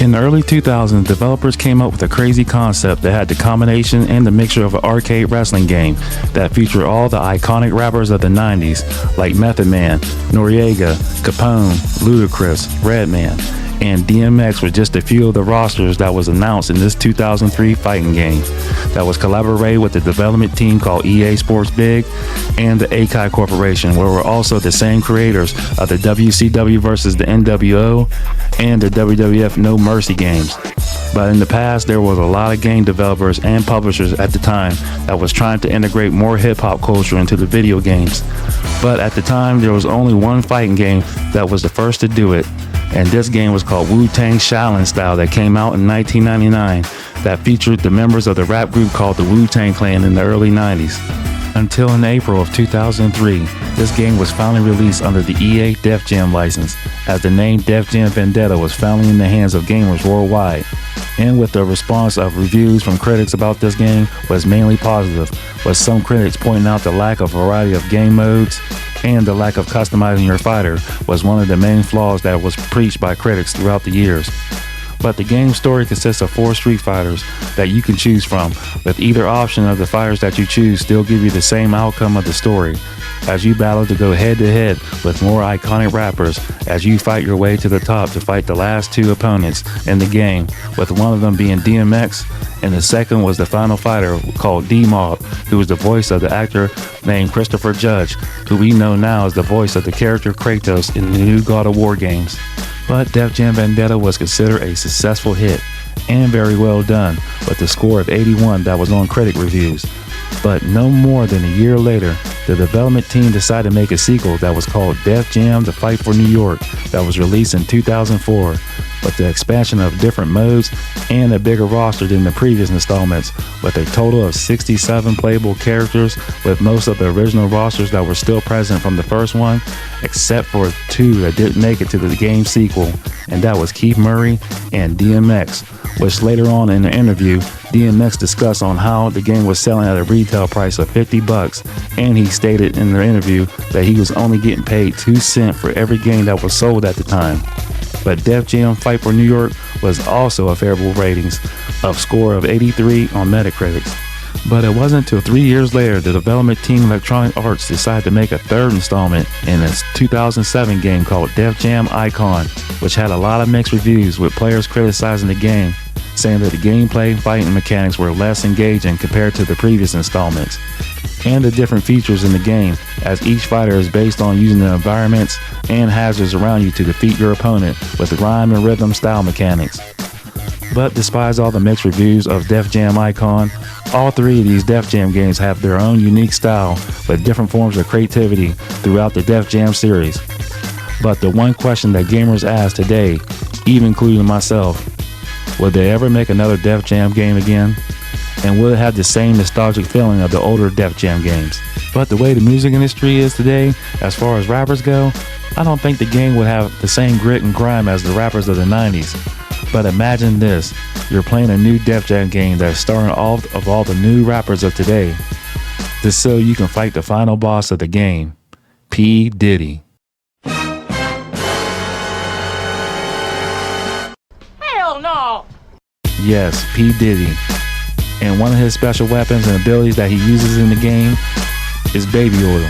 In the early 2000s, developers came up with a crazy concept that had the combination and the mixture of an arcade wrestling game that featured all the iconic rappers of the 90s, like Method Man, Noriega, Capone, Ludacris, Redman, and DMX were just a few of the rosters that was announced in this 2003 fighting game that was collaborated with the development team called EA Sports Big and the Akai Corporation, where were also the same creators of the WCW versus the NWO and the WWF No Mercy games. But in the past, there was a lot of game developers and publishers at the time that was trying to integrate more hip-hop culture into the video games. But at the time, there was only one fighting game that was the first to do it, and this game was called Wu-Tang Shaolin Style that came out in 1999 that featured the members of the rap group called the Wu-Tang Clan in the early 90s. Until in April of 2003, this game was finally released under the EA Def Jam license, as the name Def Jam Vendetta was finally in the hands of gamers worldwide. And with the response of reviews from critics about this game was mainly positive, with some critics pointing out the lack of variety of game modes and the lack of customizing your fighter was one of the main flaws that was preached by critics throughout the years. But the game's story consists of 4 Street Fighters that you can choose from, with either option of the fighters that you choose still give you the same outcome of the story, as you battle to go head to head with more iconic rappers as you fight your way to the top to fight the last 2 opponents in the game, with one of them being DMX and the second was the final fighter called D-Mob, who was the voice of the actor named Christopher Judge, who we know now as the voice of the character Kratos in the new God of War games. But Def Jam Vendetta was considered a successful hit and very well done, with a score of 81 that was on critic reviews. But no more than a year later, the development team decided to make a sequel that was called Def Jam: The Fight for New York that was released in 2004, with the expansion of different modes and a bigger roster than the previous installments, with a total of 67 playable characters, with most of the original rosters that were still present from the first one, except for 2 that didn't make it to the game sequel, and that was Keith Murray and DMX, which later on in the interview, DMX discussed on how the game was selling at a retail price of $50, and he stated in the interview that he was only getting paid 2 cents for every game that was sold at the time. But Def Jam Fight for New York was also a favorable ratings of score of 83 on Metacritic. But it wasn't until 3 years later the development team Electronic Arts decided to make a third installment in its 2007 game called Def Jam Icon, which had a lot of mixed reviews, with players criticizing the game, saying that the gameplay and fighting mechanics were less engaging compared to the previous installments, and the different features in the game, as each fighter is based on using the environments and hazards around you to defeat your opponent with rhyme and rhythm style mechanics. But despite all the mixed reviews of Def Jam Icon, all 3 of these Def Jam games have their own unique style with different forms of creativity throughout the Def Jam series. But the one question that gamers ask today, even including myself, will they ever make another Def Jam game again? And will it have the same nostalgic feeling of the older Def Jam games? But the way the music industry is today, as far as rappers go, I don't think the game would have the same grit and grime as the rappers of the 90s. But imagine this, you're playing a new Def Jam game that's starring all the new rappers of today, just so you can fight the final boss of the game, P. Diddy. Hell no! Yes, P. Diddy. And one of his special weapons and abilities that he uses in the game is baby oil.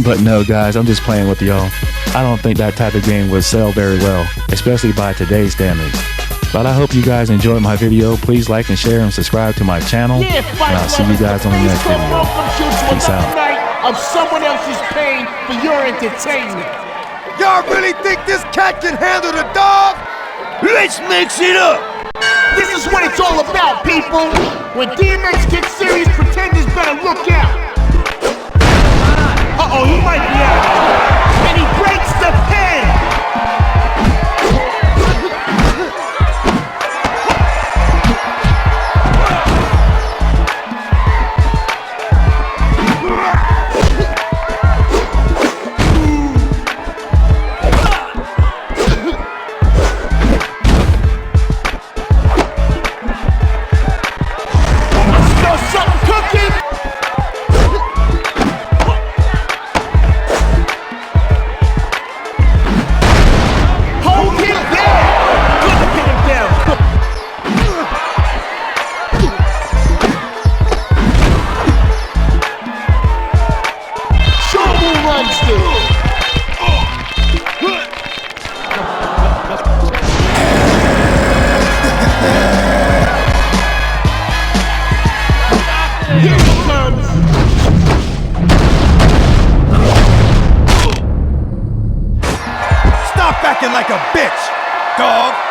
But no guys, I'm just playing with y'all. I don't think that type of game would sell very well, especially by today's standards. But I hope you guys enjoyed my video. Please like and share and subscribe to my channel. And I'll see you guys on the next video. Peace out. Of someone else's pain for your entertainment. Y'all really think this cat can handle the dog? Let's mix it up. This is what it's all about, people. When DMX gets serious, pretenders better look out. Uh-oh, he might be out. And he breaks the pen. like a bitch, dog.